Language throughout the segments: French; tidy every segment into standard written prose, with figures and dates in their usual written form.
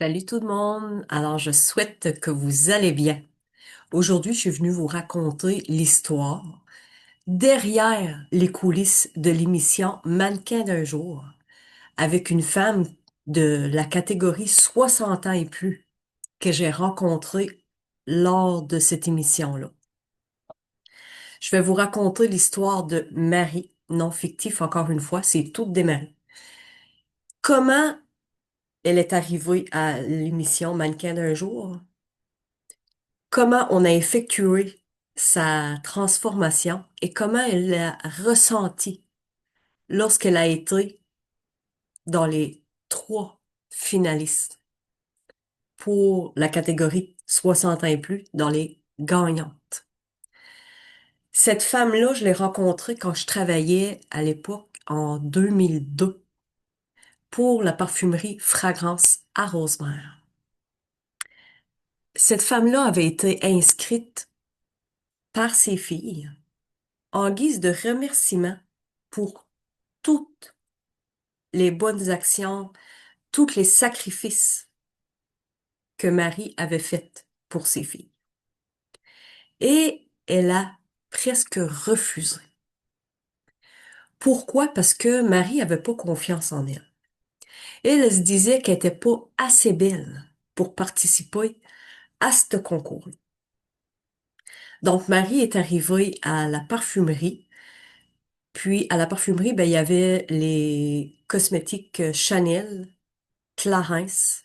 Salut tout le monde. Alors, je souhaite que vous allez bien. Aujourd'hui, je suis venue vous raconter l'histoire derrière les coulisses de l'émission Mannequin d'un jour avec une femme de la catégorie 60 ans et plus que j'ai rencontrée lors de cette émission-là. Je vais vous raconter l'histoire de Marie, non fictif encore une fois, c'est toutes des Marie. Comment elle est arrivée à l'émission Mannequin d'un jour? Comment on a effectué sa transformation et comment elle l'a ressenti lorsqu'elle a été dans les trois finalistes pour la catégorie 60 ans et plus dans les gagnantes. Cette femme-là, je l'ai rencontrée quand je travaillais à l'époque en 2002 pour la parfumerie Fragrance à Rosemère. Cette femme-là avait été inscrite par ses filles en guise de remerciement pour toutes les bonnes actions, tous les sacrifices que Marie avait faits pour ses filles. Et elle a presque refusé. Pourquoi? Parce que Marie avait pas confiance en elle. Elle se disait qu'elle était pas assez belle pour participer à ce concours. Donc Marie est arrivée à la parfumerie. Puis à la parfumerie, ben, il y avait les cosmétiques Chanel, Clarins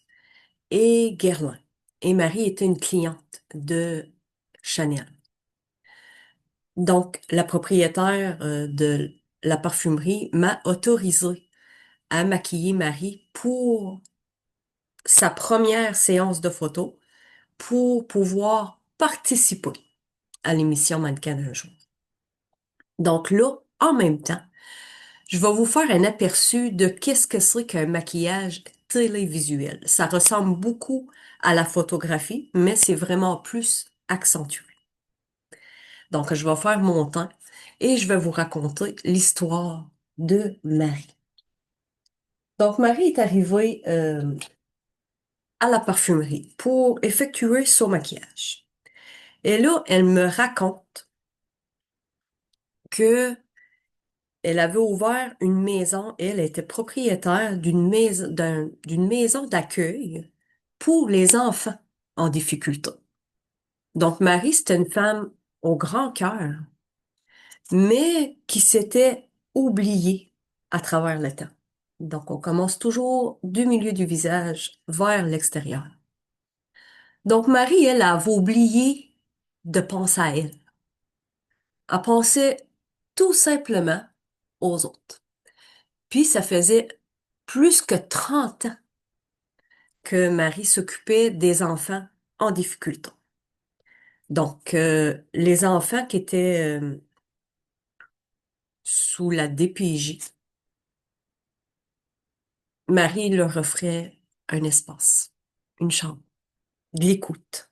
et Guerlain. Et Marie était une cliente de Chanel. Donc, la propriétaire de la parfumerie m'a autorisé à maquiller Marie pour sa première séance de photos pour pouvoir participer à l'émission Mannequin d'un jour. Donc là, en même temps, je vais vous faire un aperçu de qu'est-ce que c'est qu'un maquillage télévisuel. Ça ressemble beaucoup à la photographie, mais c'est vraiment plus accentué. Donc, je vais faire mon temps et je vais vous raconter l'histoire de Marie. Donc, Marie est arrivée à la parfumerie pour effectuer son maquillage. Et là, elle me raconte que elle avait ouvert une maison, elle était propriétaire d'une maison d'accueil pour les enfants en difficulté. Donc, Marie, c'était une femme au grand cœur, mais qui s'était oubliée à travers le temps. Donc, on commence toujours du milieu du visage vers l'extérieur. Donc, Marie, elle avait oublié de penser à elle. Elle pensait tout simplement aux autres. Puis, ça faisait plus que 30 ans que Marie s'occupait des enfants en difficulté. Donc, les enfants qui étaient sous la DPJ, Marie leur offrait un espace, une chambre, de l'écoute,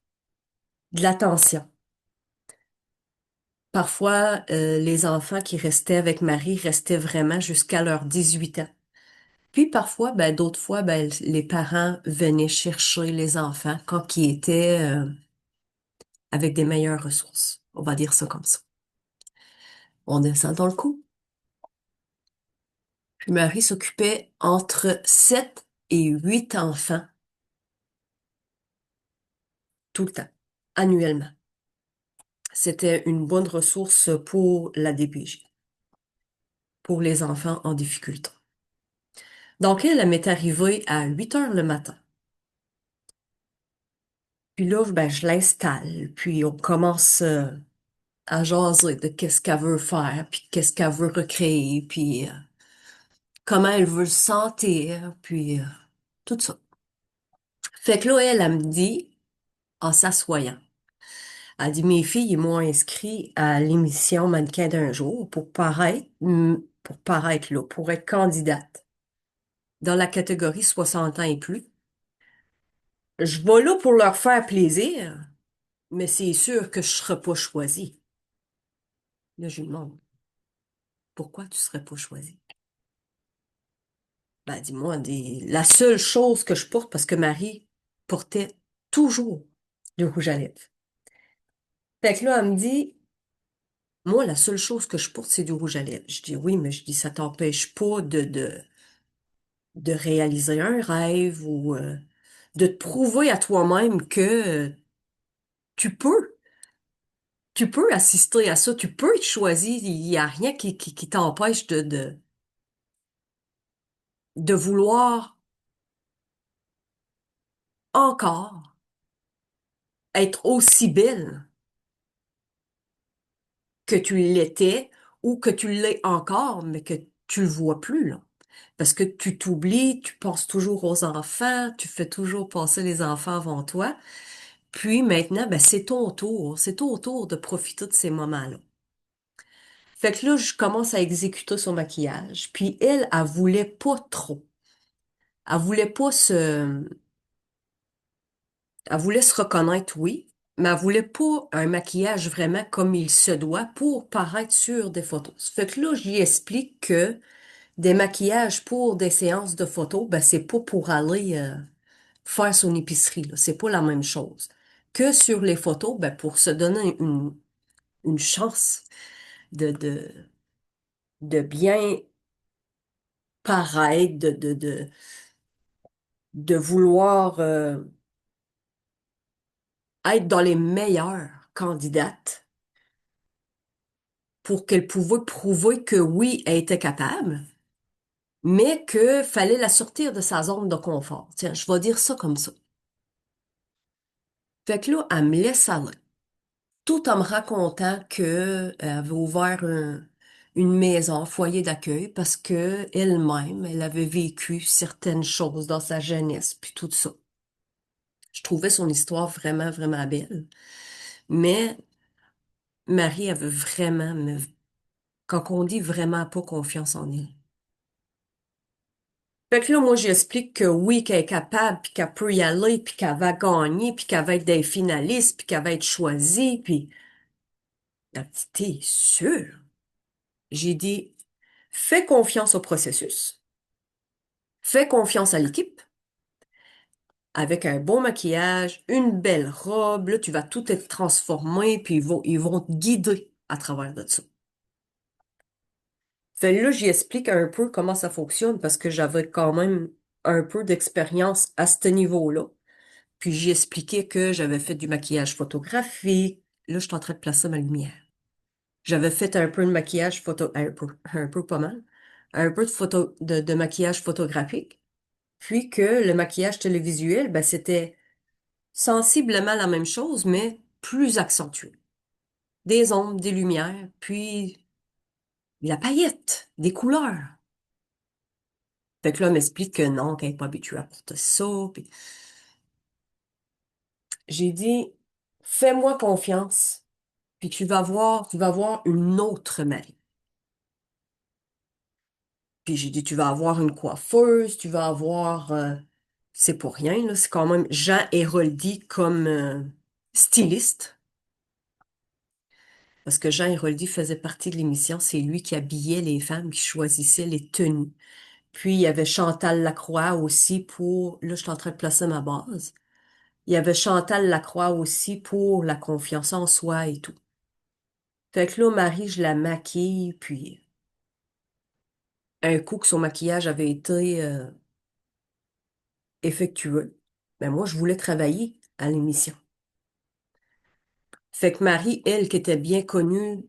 de l'attention. Parfois, les enfants qui restaient avec Marie restaient vraiment jusqu'à leurs 18 ans. Puis parfois, ben, d'autres fois, ben, les parents venaient chercher les enfants quand ils étaient avec des meilleures ressources. On va dire ça comme ça. On descend dans le coup. Puis Marie s'occupait entre 7 et 8 enfants tout le temps, annuellement. C'était une bonne ressource pour la DPJ, pour les enfants en difficulté. Donc elle m'est arrivée à 8 heures le matin. Puis là, ben, je l'installe, puis on commence à jaser de qu'est-ce qu'elle veut faire, puis qu'est-ce qu'elle veut recréer, puis comment elle veut se sentir, puis tout ça. Fait que là, elle me dit, en s'assoyant, elle dit, mes filles, ils m'ont inscrit à l'émission Mannequin d'un jour pour paraître là, pour être candidate dans la catégorie 60 ans et plus. Je vais là pour leur faire plaisir, mais c'est sûr que je serai pas choisie. Là, je lui demande, pourquoi tu serais pas choisie? Ben, dis-moi, la seule chose que je porte, parce que Marie portait toujours du rouge à lèvres. Fait que là, elle me dit, moi, la seule chose que je porte, c'est du rouge à lèvres. Je dis oui, mais je dis, ça t'empêche pas de réaliser un rêve ou de te prouver à toi-même que tu peux, tu peux assister à ça, tu peux être choisi. Il y a rien qui t'empêche de vouloir encore être aussi belle que tu l'étais ou que tu l'es encore, mais que tu le vois plus, là. Parce que tu t'oublies, tu penses toujours aux enfants, tu fais toujours passer les enfants avant toi. Puis maintenant, ben, c'est ton tour de profiter de ces moments-là. Fait que là, je commence à exécuter son maquillage. Puis elle voulait pas trop. Elle voulait pas se, Elle voulait se reconnaître, oui, mais elle voulait pas un maquillage vraiment comme il se doit pour paraître sur des photos. Fait que là, j'y explique que des maquillages pour des séances de photos, ben, c'est pas pour aller faire son épicerie, là. C'est pas la même chose. Que sur les photos, ben, pour se donner une chance de, de, de bien paraître, de vouloir être dans les meilleures candidates pour qu'elle pouvait prouver que oui, elle était capable, mais que fallait la sortir de sa zone de confort. Tiens, je vais dire ça comme ça. Fait que là, elle me laisse aller, tout en me racontant que elle avait ouvert une maison, un foyer d'accueil, parce que elle-même, elle avait vécu certaines choses dans sa jeunesse, puis tout ça. Je trouvais son histoire vraiment, vraiment belle. Mais Marie avait vraiment, mais quand on dit vraiment pas confiance en elle. Fait que là, moi, j'explique que oui, qu'elle est capable, puis qu'elle peut y aller, puis qu'elle va gagner, puis qu'elle va être des finalistes, puis qu'elle va être choisie, puis... Elle dit, t'es sûre? J'ai dit, fais confiance au processus, fais confiance à l'équipe, avec un bon maquillage, une belle robe, là, tu vas tout être transformé, puis ils vont te guider à travers de ça. Fait que là, j'y explique un peu comment ça fonctionne, parce que j'avais quand même un peu d'expérience à ce niveau-là. Puis j'ai expliqué que j'avais fait du maquillage photographique. Là, je suis en train de placer ma lumière. J'avais fait un peu de maquillage un peu pas mal, un peu de maquillage photographique. Puis que le maquillage télévisuel, ben, c'était sensiblement la même chose, mais plus accentué. Des ombres, des lumières, puis de la paillette, des couleurs. Fait que là, elle m'explique que non, qu'elle n'est pas habituée à porter ça. Puis j'ai dit, fais-moi confiance. Puis tu vas voir une autre Marie. Puis j'ai dit, tu vas avoir une coiffeuse, tu vas avoir, c'est pour rien, là, c'est quand même Jean Héroldi comme styliste. Parce que Jean Héroldi faisait partie de l'émission, c'est lui qui habillait les femmes, qui choisissait les tenues. Puis il y avait Chantal Lacroix aussi pour, là je suis en train de placer ma base. Il y avait Chantal Lacroix aussi pour la confiance en soi et tout. Fait que là, Marie, je la maquille, puis un coup que son maquillage avait été effectueux, ben moi, je voulais travailler à l'émission. Fait que Marie, elle, qui était bien connue,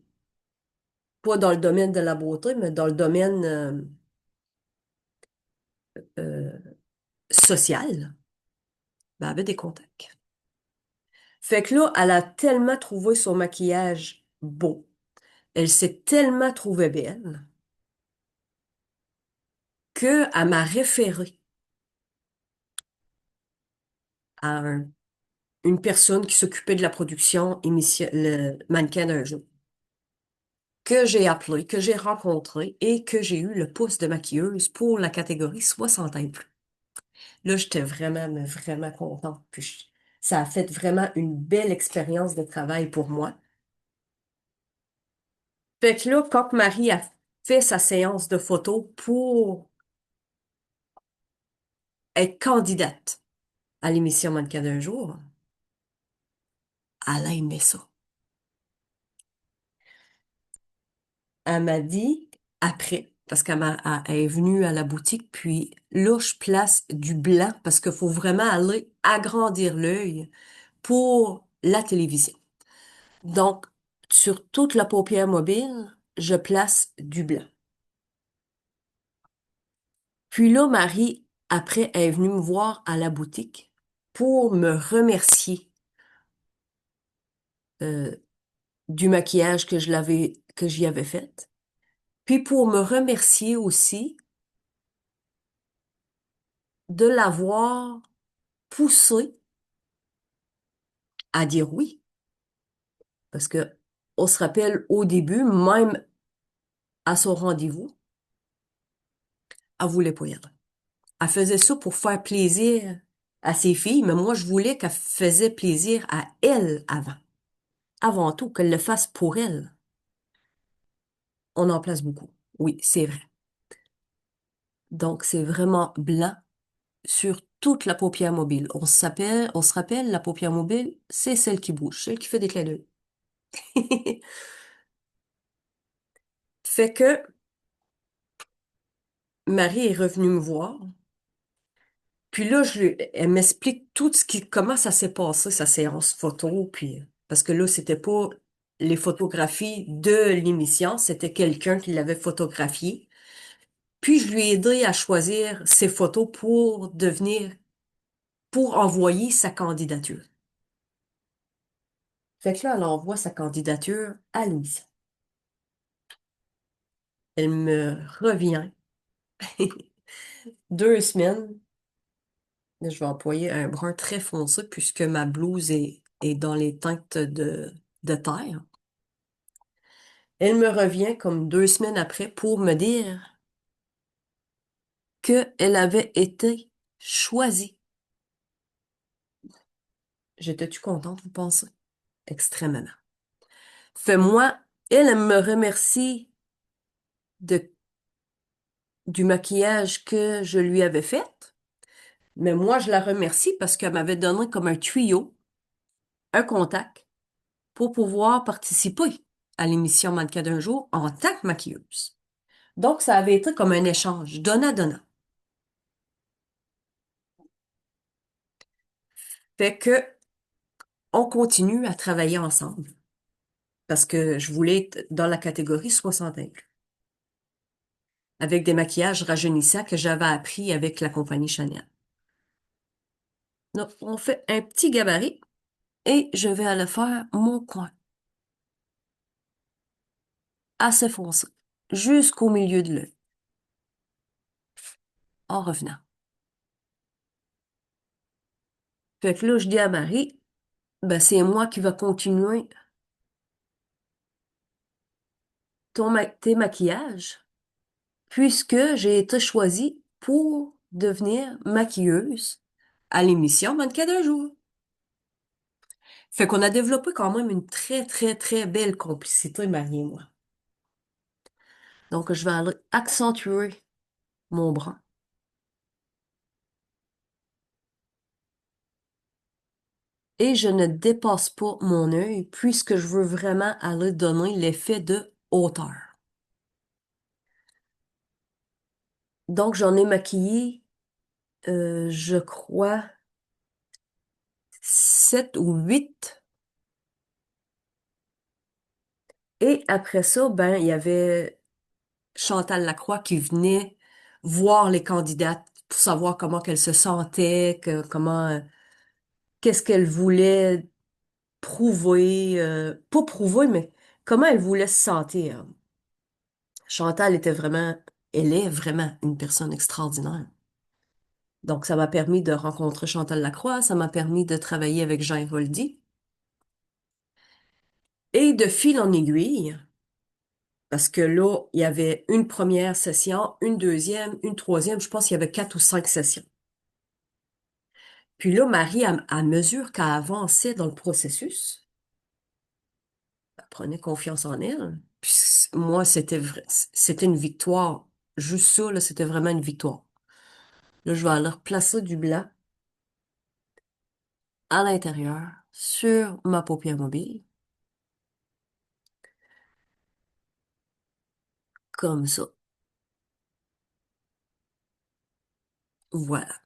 pas dans le domaine de la beauté, mais dans le domaine euh, social, ben, elle avait des contacts. Fait que là, elle a tellement trouvé son maquillage beau, elle s'est tellement trouvée belle, qu'elle m'a référé à une personne qui s'occupait de la production le mannequin d'un jour, que j'ai appelé, que j'ai rencontré et que j'ai eu le poste de maquilleuse pour la catégorie 60 ans et plus. Là, j'étais vraiment, mais vraiment contente. Ça a fait vraiment une belle expérience de travail pour moi. Fait que là, quand Marie a fait sa séance de photos pour être candidate à l'émission Mannequin d'un jour, elle a aimé ça. Elle m'a dit après, parce elle est venue à la boutique, puis là, je place du blanc parce qu'il faut vraiment aller agrandir l'œil pour la télévision. Donc, sur toute la paupière mobile, je place du blanc. Puis là, Marie, après, elle est venue me voir à la boutique pour me remercier euh, du maquillage que j'y avais fait, puis pour me remercier aussi de l'avoir poussé à dire oui. Parce que on se rappelle au début, même à son rendez-vous, elle voulait pas y aller. Elle faisait ça pour faire plaisir à ses filles, mais moi, je voulais qu'elle faisait plaisir à elle avant. Avant tout, qu'elle le fasse pour elle. On en place beaucoup. Oui, c'est vrai. Donc, c'est vraiment blanc sur toute la paupière mobile. On se rappelle, la paupière mobile, c'est celle qui bouge, celle qui fait des clins d'œil. Fait que Marie est revenue me voir. Puis là, elle m'explique comment ça s'est passé, sa séance photo, puis, parce que là, c'était pas les photographies de l'émission, c'était quelqu'un qui l'avait photographié. Puis je lui ai aidé à choisir ses photos pour envoyer sa candidature. Fait que là, elle envoie sa candidature à Louise. Elle me revient 2 semaines. Là, je vais employer un brun très foncé puisque ma blouse est dans les teintes de terre. Elle me revient comme 2 semaines après pour me dire qu'elle avait été choisie. J'étais-tu contente, vous pensez? Extrêmement. Fais-moi, elle me remercie de, du maquillage que je lui avais fait, mais moi, je la remercie parce qu'elle m'avait donné comme un tuyau, un contact, pour pouvoir participer à l'émission Mannequin d'un jour en tant que maquilleuse. Donc, ça avait été comme un échange, donnant-donnant. Fait que, on continue à travailler ensemble parce que je voulais être dans la catégorie 60 ans, avec des maquillages rajeunissants que j'avais appris avec la compagnie Chanel. Donc, on fait un petit gabarit et je vais aller faire mon coin, assez foncé, jusqu'au milieu de l'œil, en revenant. Fait que là, je dis à Marie, ben, c'est moi qui va continuer tes maquillages, puisque j'ai été choisie pour devenir maquilleuse à l'émission Mannequin d'un jour. Fait qu'on a développé quand même une très, très, très belle complicité, Marie et moi. Donc, je vais aller accentuer mon bras. Et je ne dépasse pas mon œil puisque je veux vraiment aller donner l'effet de hauteur. Donc, j'en ai maquillé, je crois, 7 ou 8. Et après ça, ben, il y avait Chantal Lacroix qui venait voir les candidates pour savoir comment qu'elles se sentaient, qu'est-ce qu'elles voulaient prouver, pas prouver, mais comment elles voulaient se sentir. Chantal elle est vraiment une personne extraordinaire. Donc, ça m'a permis de rencontrer Chantal Lacroix, ça m'a permis de travailler avec Jean Héroldi. Et de fil en aiguille, parce que là, il y avait une première session, une deuxième, une troisième, je pense qu'il y avait 4 ou 5 sessions. Puis là, Marie, à mesure qu'elle avançait dans le processus, elle prenait confiance en elle. Puis moi, c'était une victoire. Juste ça, là, c'était vraiment une victoire. Là, je vais aller replacer du blanc à l'intérieur sur ma paupière mobile, comme ça. Voilà.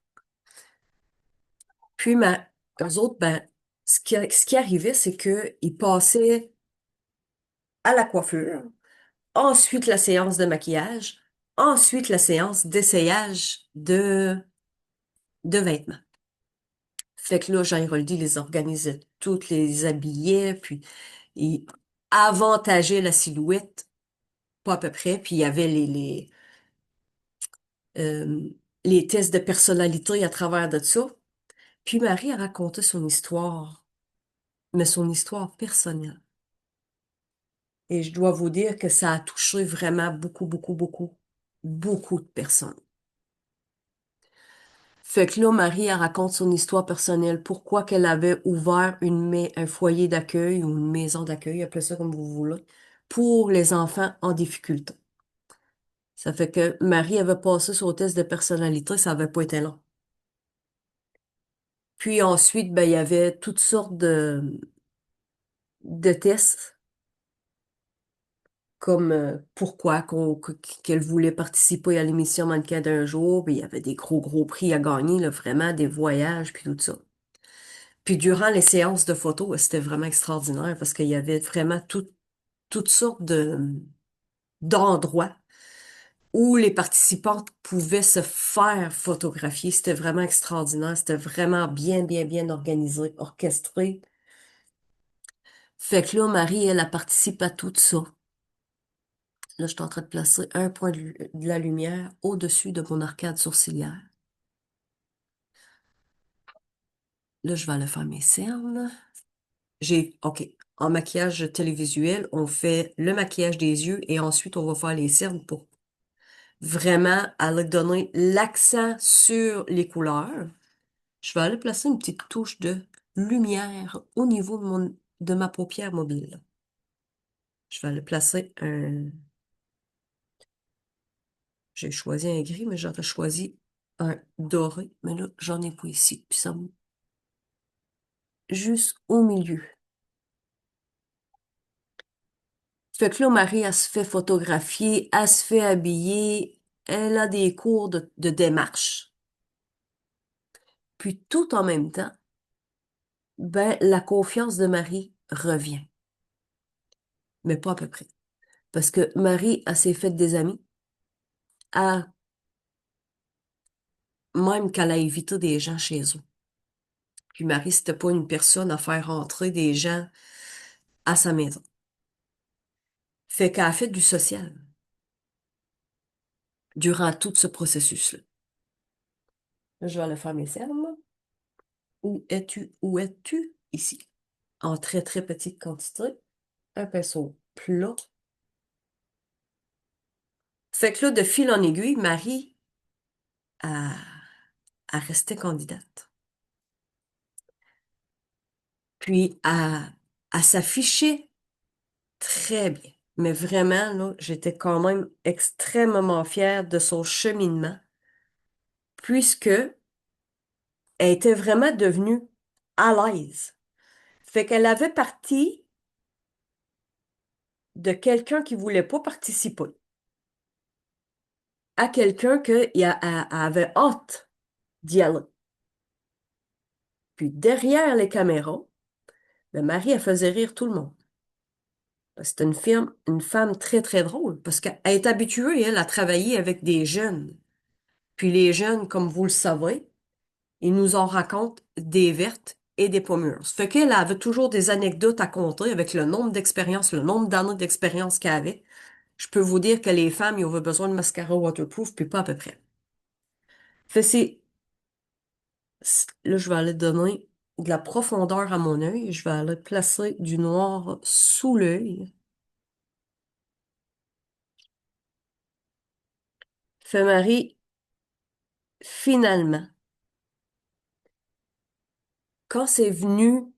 Puis, eux autres, ben, ce qui arrivait, c'est que ils passaient à la coiffure, ensuite la séance de maquillage, ensuite la séance d'essayage de vêtements. Fait que là, Jean Héroldi les organisait toutes, les habillait, puis il avantageait la silhouette, pas à peu près, puis il y avait euh, les tests de personnalité à travers de ça. Puis Marie a raconté son histoire, mais son histoire personnelle. Et je dois vous dire que ça a touché vraiment beaucoup, beaucoup, beaucoup, beaucoup de personnes. Fait que là, Marie, elle raconte son histoire personnelle, pourquoi qu'elle avait ouvert un foyer d'accueil ou une maison d'accueil, appelez ça comme vous voulez, pour les enfants en difficulté. Ça fait que Marie avait passé son test de personnalité, ça avait pas été long. Puis ensuite, ben, il y avait toutes sortes de tests, comme pourquoi qu'elle voulait participer à l'émission Mannequin d'un jour, puis il y avait des gros, gros prix à gagner, là, vraiment, des voyages, puis tout ça. Puis durant les séances de photos, c'était vraiment extraordinaire parce qu'il y avait vraiment toutes sortes d'endroits où les participantes pouvaient se faire photographier. C'était vraiment extraordinaire. C'était vraiment bien, bien, bien organisé, orchestré. Fait que là, Marie, elle participe à tout ça. Là, je suis en train de placer un point de la lumière au-dessus de mon arcade sourcilière. Là, je vais aller faire mes cernes. OK. En maquillage télévisuel, on fait le maquillage des yeux et ensuite on va faire les cernes pour vraiment aller donner l'accent sur les couleurs. Je vais aller placer une petite touche de lumière au niveau de ma paupière mobile. Je vais aller placer j'ai choisi un gris, mais j'aurais choisi un doré, mais là, j'en ai pas ici. Puis ça, juste au milieu. Fait que là, Marie, elle se fait photographier, elle se fait habiller, elle a des cours de démarche. Puis tout en même temps, ben, la confiance de Marie revient, mais pas à peu près. Parce que Marie, elle s'est faite des amis, même qu'elle a évité des gens chez eux. Puis Marie, c'était pas une personne à faire rentrer des gens à sa maison. Fait qu'elle a fait du social durant tout ce processus-là. Là, je vais aller faire mes cernes. Où es-tu? Où es-tu? Ici. En très, très petite quantité. Un pinceau plat. Fait que là, de fil en aiguille, Marie a resté candidate. Puis, à s'afficher très bien. Mais vraiment, là, j'étais quand même extrêmement fière de son cheminement, puisque elle était vraiment devenue à l'aise. Fait qu'elle avait parti de quelqu'un qui voulait pas participer à quelqu'un avait hâte d'y aller. Puis derrière les caméras, ben Marie, elle faisait rire tout le monde. C'était une femme très, très drôle, parce qu'elle est habituée, elle, à travailler avec des jeunes. Puis les jeunes, comme vous le savez, ils nous en racontent des vertes et des pas mûres. Ça fait qu'elle avait toujours des anecdotes à conter avec le nombre d'expériences, le nombre d'années d'expérience qu'elle avait. Je peux vous dire que les femmes, ils avaient besoin de mascara waterproof, puis pas à peu près. Fait là, je vais aller donner de la profondeur à mon œil. Je vais aller placer du noir sous l'œil. Fait Marie, finalement, quand c'est venu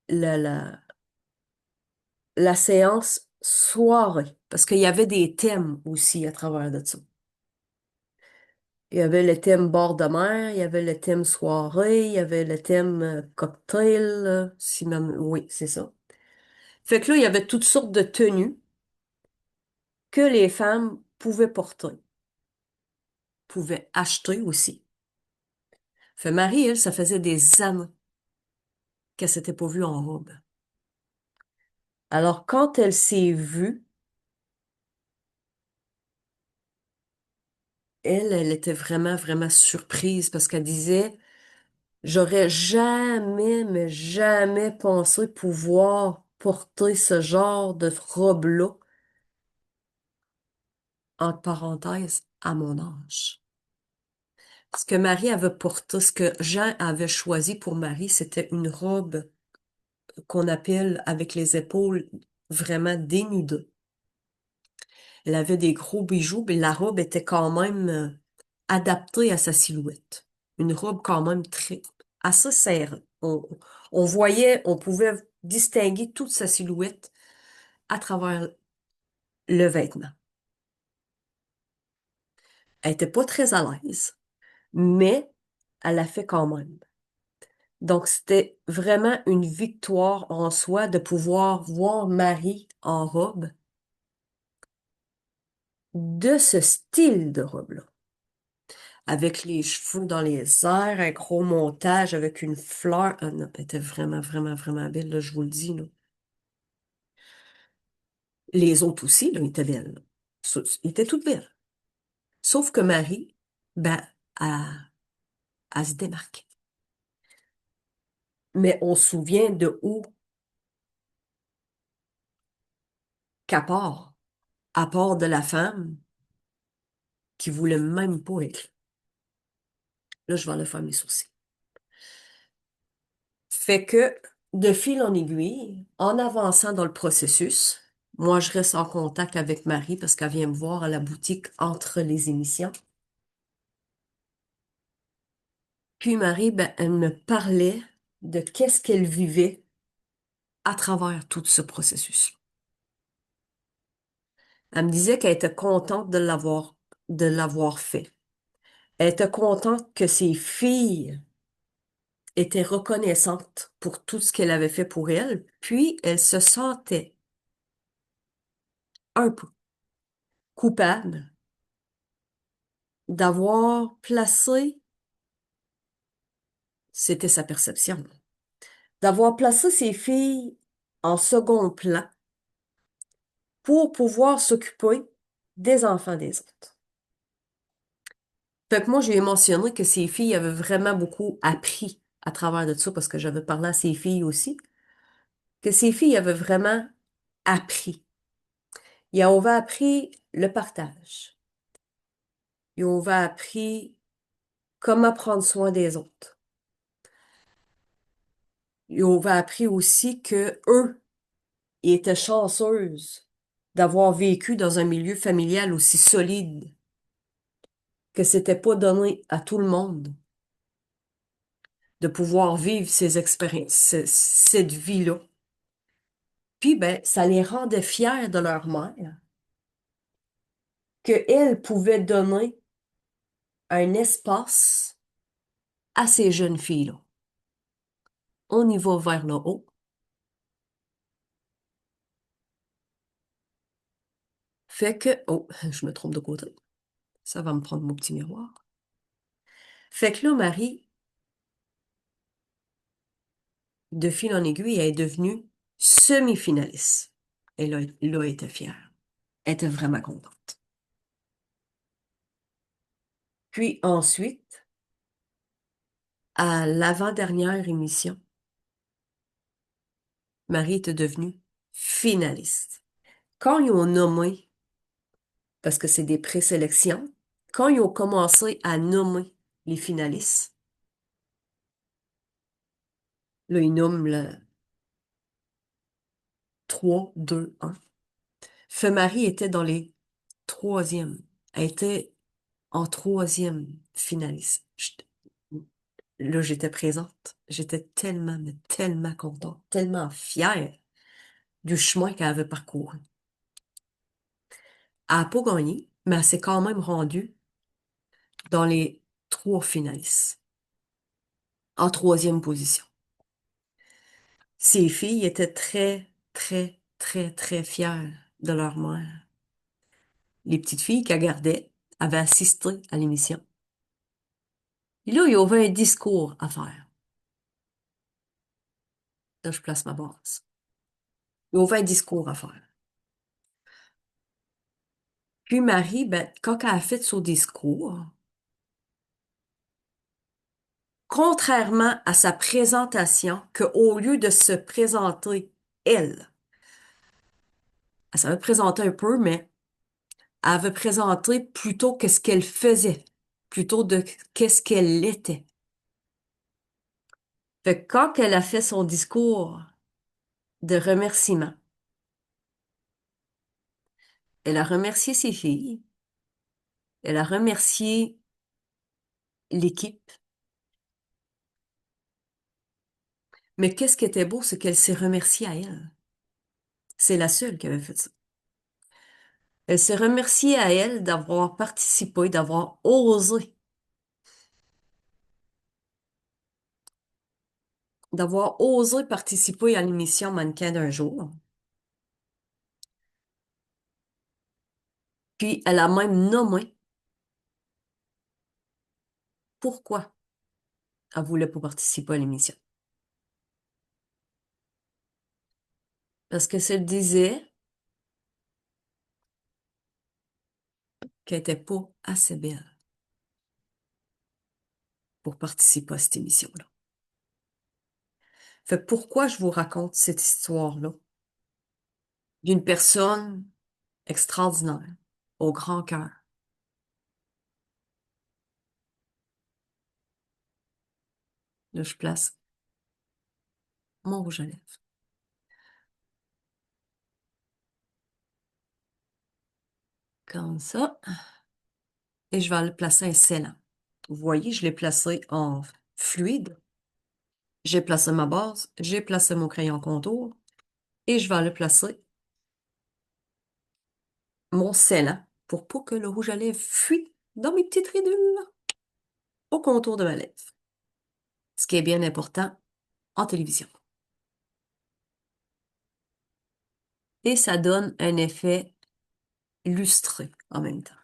la, la, la séance soirée, parce qu'il y avait des thèmes aussi à travers de ça. Il y avait le thème bord de mer, il y avait le thème soirée, il y avait le thème cocktail, si même, oui, c'est ça. Fait que là, il y avait toutes sortes de tenues que les femmes pouvaient porter, pouvaient acheter aussi. Fait Marie, elle, ça faisait des années qu'elle s'était pas vue en robe. Alors, quand elle s'est vue, elle était vraiment, vraiment surprise parce qu'elle disait, j'aurais jamais, mais jamais pensé pouvoir porter ce genre de robe-là, entre parenthèses, à mon âge. Ce que Marie avait porté, ce que Jean avait choisi pour Marie, c'était une robe qu'on appelle avec les épaules vraiment dénudées. Elle avait des gros bijoux, mais la robe était quand même adaptée à sa silhouette. Une robe quand même très assez serrée. On voyait, on pouvait distinguer toute sa silhouette à travers le vêtement. Elle était pas très à l'aise, mais elle l'a fait quand même. Donc, c'était vraiment une victoire en soi de pouvoir voir Marie en robe de ce style de robe-là. Avec les cheveux dans les airs, un gros montage avec une fleur. Ah non, elle était vraiment, vraiment, vraiment belle, là, je vous le dis, là. Les autres aussi, là, étaient belles, là. Ils étaient toutes belles. Sauf que Marie, ben, elle, elle se démarquait. Mais on se souvient de où qu'à part, à part de la femme qui voulait même pas être. Là, je vais aller faire mes sourcils. Fait que, de fil en aiguille, en avançant dans le processus, moi, je reste en contact avec Marie parce qu'elle vient me voir à la boutique entre les émissions. Puis Marie, ben, elle me parlait de qu'est-ce qu'elle vivait à travers tout ce processus. Elle me disait qu'elle était contente de l'avoir fait. Elle était contente que ses filles étaient reconnaissantes pour tout ce qu'elle avait fait pour elles, puis elle se sentait un peu coupable d'avoir placé, c'était sa perception, d'avoir placé ses filles en second plan pour pouvoir s'occuper des enfants des autres. Fait que moi, je lui ai mentionné que ses filles avaient vraiment beaucoup appris à travers de ça, parce que j'avais parlé à ses filles aussi, que ses filles avaient vraiment appris. Ils avaient appris le partage. Ils avaient appris comment prendre soin des autres. Ils avaient appris aussi que eux, ils étaient chanceuses d'avoir vécu dans un milieu familial aussi solide, que c'était pas donné à tout le monde de pouvoir vivre ces expériences, cette vie-là. Puis, ben, ça les rendait fiers de leur mère, qu'elle pouvait donner un espace à ces jeunes filles-là. On y va vers le haut. Fait que, oh, je me trompe de côté. Ça va me prendre mon petit miroir. Fait que là, Marie, de fil en aiguille, elle est devenue semi-finaliste. Elle a été fière. Elle était vraiment contente. Puis ensuite, à l'avant-dernière émission, Marie était devenue finaliste. Quand ils ont nommé, parce que c'est des présélections, quand ils ont commencé à nommer les finalistes, là, ils nomment le 3, 2, 1. Feu-Marie était dans les troisièmes. Elle était en troisième finaliste. Là, j'étais présente. J'étais tellement, mais tellement contente, tellement fière du chemin qu'elle avait parcouru. Elle n'a pas gagné, mais elle s'est quand même rendue dans les trois finalistes, en troisième position. Ces filles étaient très, très, très, très fières de leur mère. Les petites filles qu'elle gardait avaient assisté à l'émission. Et là, il y avait un discours à faire. Là, je place ma base. Il y avait un discours à faire. Puis Marie, ben, quand elle a fait son discours, contrairement à sa présentation, que au lieu de se présenter elle, elle savait présenter un peu, mais elle avait présenté plutôt que ce qu'elle faisait, plutôt de qu'est-ce qu'elle était. Fait que quand elle a fait son discours de remerciement, elle a remercié ses filles, elle a remercié l'équipe, mais qu'est-ce qui était beau, c'est qu'elle s'est remerciée à elle. C'est la seule qui avait fait ça. Elle s'est remerciée à elle d'avoir participé, d'avoir osé, participer à l'émission Mannequin d'un jour. Puis elle a même nommé pourquoi elle voulait pas participer à l'émission. Parce que elle disait qu'elle était pas assez belle pour participer à cette émission-là. Fait que pourquoi je vous raconte cette histoire-là d'une personne extraordinaire, au grand cœur. Là, je place mon rouge à lèvres. Comme ça. Et je vais le placer un scellant. Vous voyez, je l'ai placé en fluide. J'ai placé ma base, j'ai placé mon crayon contour et je vais aller placer mon scellant pour pas que le rouge à lèvres fuit dans mes petites ridules au contour de ma lèvre. Ce qui est bien important en télévision. Et ça donne un effet lustré en même temps.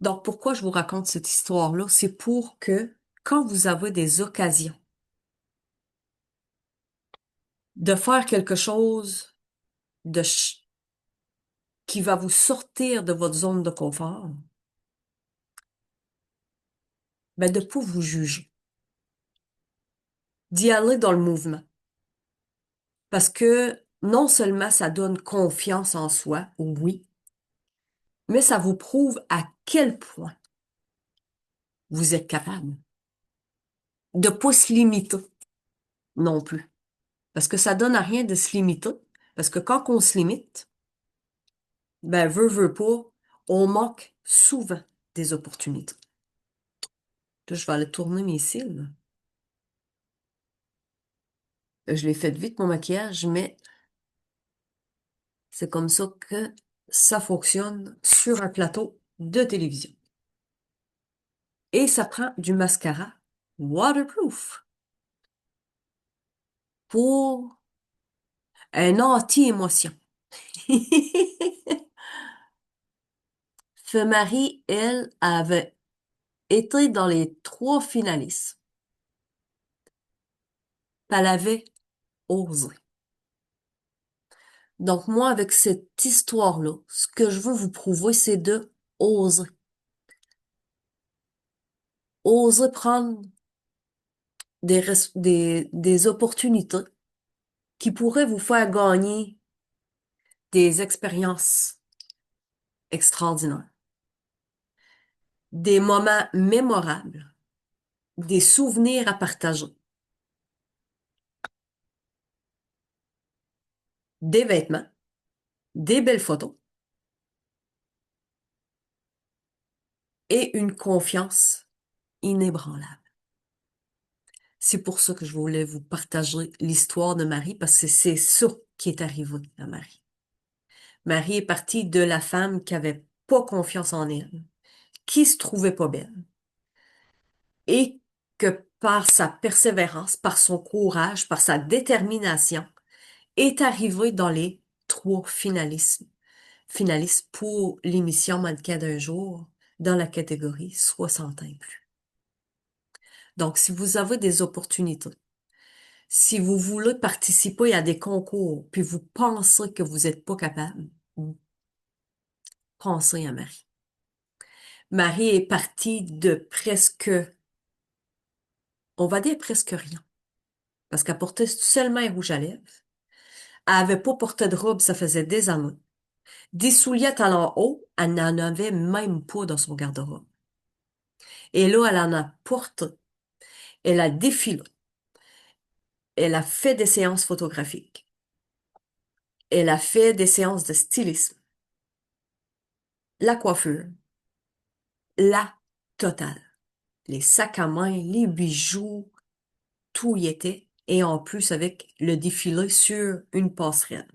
Donc, pourquoi je vous raconte cette histoire-là? C'est pour que, quand vous avez des occasions de faire quelque chose de qui va vous sortir de votre zone de confort, ben de pas vous juger, d'y aller dans le mouvement. Parce que non seulement ça donne confiance en soi, oui, mais ça vous prouve à quel point vous êtes capable de pas se limiter non plus. Parce que ça donne à rien de se limiter. Parce que quand on se limite, ben veut pas, on manque souvent des opportunités. Là, je vais aller tourner mes cils. Je l'ai fait vite, mon maquillage, mais c'est comme ça que ça fonctionne sur un plateau de télévision. Et ça prend du mascara waterproof pour un anti-émotion. Feu Marie, elle, avait été dans les trois finalistes. Elle avait osé. Donc moi, avec cette histoire-là, ce que je veux vous prouver, c'est de oser. Oser prendre des opportunités qui pourraient vous faire gagner des expériences extraordinaires, des moments mémorables, des souvenirs à partager, des vêtements, des belles photos et une confiance inébranlable. C'est pour ça que je voulais vous partager l'histoire de Marie, parce que c'est ça qui est arrivé à Marie. Marie est partie de la femme qui avait pas confiance en elle, qui se trouvait pas belle et que par sa persévérance, par son courage, par sa détermination, est arrivée dans les trois finalistes pour l'émission Mannequin d'un jour dans la catégorie 60 ans et plus. Donc, si vous avez des opportunités, si vous voulez participer à des concours, puis vous pensez que vous n'êtes pas capable, pensez à Marie. Marie est partie de presque, on va dire presque rien, parce qu'elle portait seulement un rouge à lèvres. Elle avait pas porté de robe, ça faisait des années. Des souliers talons hauts, elle n'en avait même pas dans son garde-robe. Et là, elle en a porté. Elle a défilé. Elle a fait des séances photographiques. Elle a fait des séances de stylisme. La coiffure. La totale. Les sacs à main, les bijoux, tout y était. Et en plus avec le défilé sur une passerelle.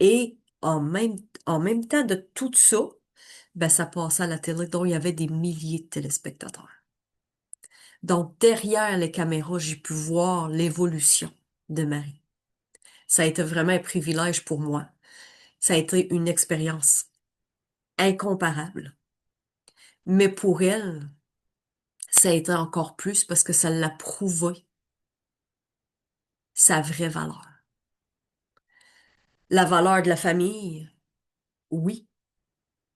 Et en même temps de tout ça, ben, ça passait à la télé, dont il y avait des milliers de téléspectateurs. Donc, derrière les caméras, j'ai pu voir l'évolution de Marie. Ça a été vraiment un privilège pour moi. Ça a été une expérience incomparable. Mais pour elle, ça a été encore plus parce que ça l'a prouvé sa vraie valeur. La valeur de la famille, oui,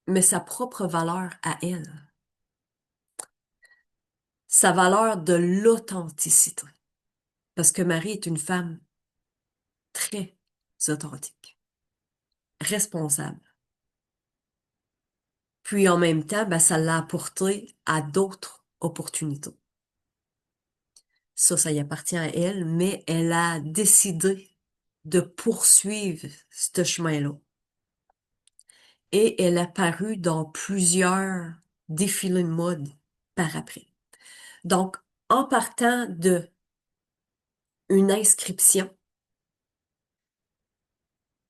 mais sa propre valeur à elle. Sa valeur de l'authenticité. Parce que Marie est une femme très authentique, responsable. Puis en même temps, ben, ça l'a apporté à d'autres opportunités. Ça y appartient à elle, mais elle a décidé de poursuivre ce chemin-là. Et elle a paru dans plusieurs défilés de mode par après. Donc, en partant de une inscription,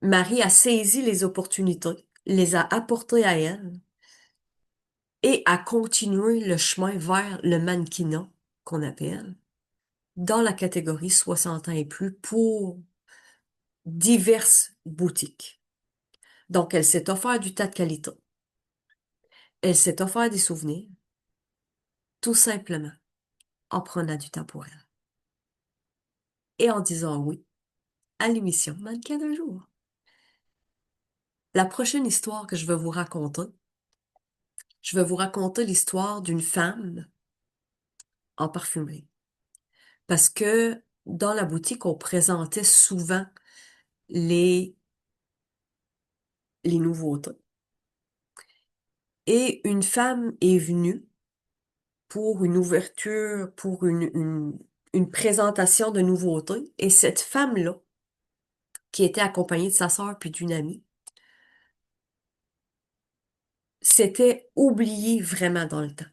Marie a saisi les opportunités, les a apportées à elle et a continué le chemin vers le mannequinat, qu'on appelle, dans la catégorie 60 ans et plus pour diverses boutiques. Donc, elle s'est offert du tas de qualité. Elle s'est offert des souvenirs, tout simplement en prenant du temps pour elle et en disant oui à l'émission Mannequin d'un jour. La prochaine histoire que je vais vous raconter l'histoire d'une femme en parfumerie. Parce que dans la boutique, on présentait souvent les, les nouveautés. Et une femme est venue pour une ouverture, pour une présentation de nouveautés. Et cette femme-là, qui était accompagnée de sa sœur puis d'une amie, s'était oubliée vraiment dans le temps.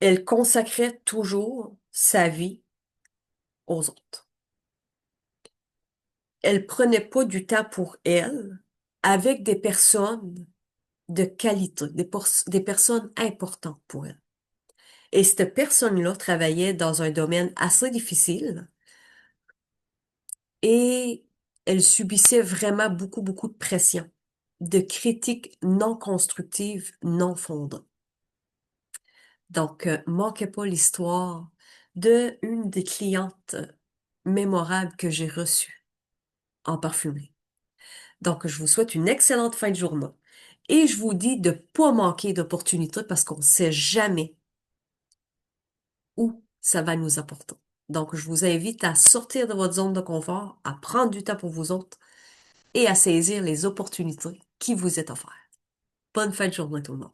Elle consacrait toujours sa vie aux autres. Elle prenait pas du temps pour elle avec des personnes de qualité, des personnes importantes pour elle. Et cette personne-là travaillait dans un domaine assez difficile et elle subissait vraiment beaucoup, beaucoup de pression, de critiques non constructives, non fondées. Donc, manquez pas l'histoire de une des clientes mémorables que j'ai reçues en parfumerie. Donc, je vous souhaite une excellente fin de journée et je vous dis de pas manquer d'opportunités parce qu'on ne sait jamais où ça va nous apporter. Donc, je vous invite à sortir de votre zone de confort, à prendre du temps pour vous autres et à saisir les opportunités qui vous est offertes. Bonne fin de journée tout le monde.